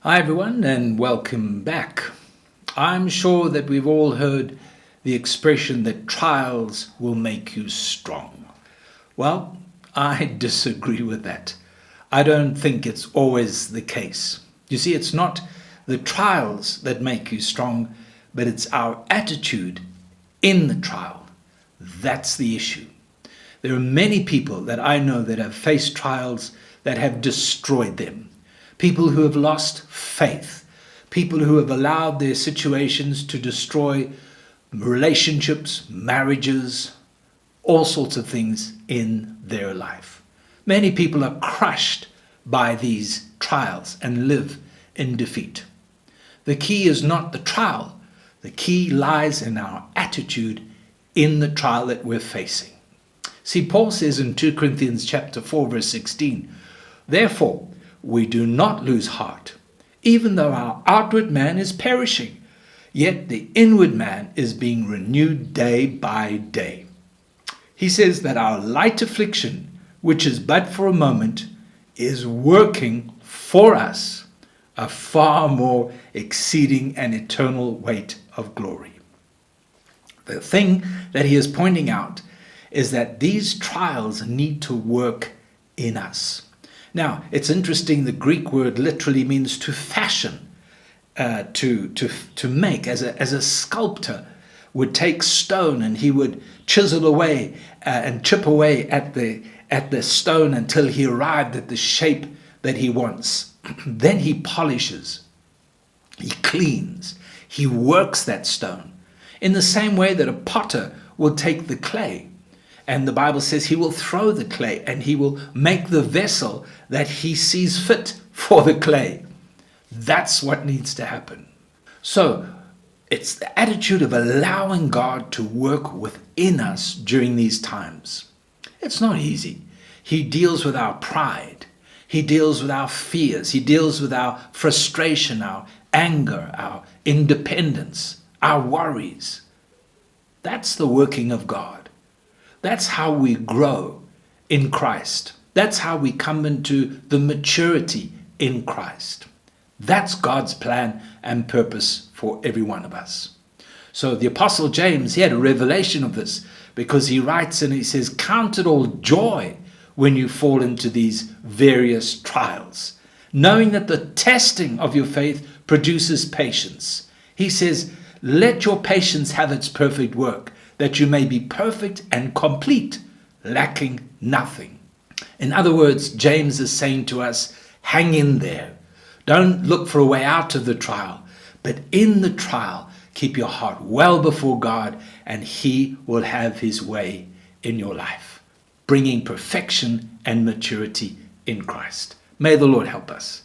Hi everyone and welcome back. I'm sure that we've all heard the expression that trials will make you strong. Well, I disagree with that. I don't think it's always the case. You see, it's not the trials that make you strong, but it's our attitude in the trial. That's the issue. There are many people that I know that have faced trials that have destroyed them. People who have lost faith. People who have allowed their situations to destroy relationships, marriages, all sorts of things in their life. Many people are crushed by these trials and live in defeat. The key is not the trial. The key lies in our attitude in the trial that we're facing. See, Paul says in 2 Corinthians chapter 4, verse 16, "Therefore, we do not lose heart, even though our outward man is perishing, yet the inward man is being renewed day by day." He says that our light affliction, which is but for a moment, is working for us a far more exceeding and eternal weight of glory. The thing that he is pointing out is that these trials need to work in us. Now, it's interesting, the Greek word literally means to fashion, to make, as a sculptor would take stone and he would chisel away and chip away at the stone until he arrived at the shape that he wants. Then he polishes, he cleans, he works that stone in the same way that a potter will take the clay. And the Bible says he will throw the clay and he will make the vessel that he sees fit for the clay. That's what needs to happen. So it's the attitude of allowing God to work within us during these times. It's not easy. He deals with our pride. He deals with our fears. He deals with our frustration, our anger, our independence, our worries. That's the working of God. That's how we grow in Christ. That's how we come into the maturity in Christ. That's God's plan and purpose for every one of us. So the Apostle James, he had a revelation of this because he writes and he says, "Count it all joy when you fall into these various trials, knowing that the testing of your faith produces patience." He says, "Let your patience have its perfect work, that you may be perfect and complete, lacking nothing." In other words, James is saying to us, hang in there. Don't look for a way out of the trial, but in the trial, keep your heart well before God, and he will have his way in your life, bringing perfection and maturity in Christ. May the Lord help us.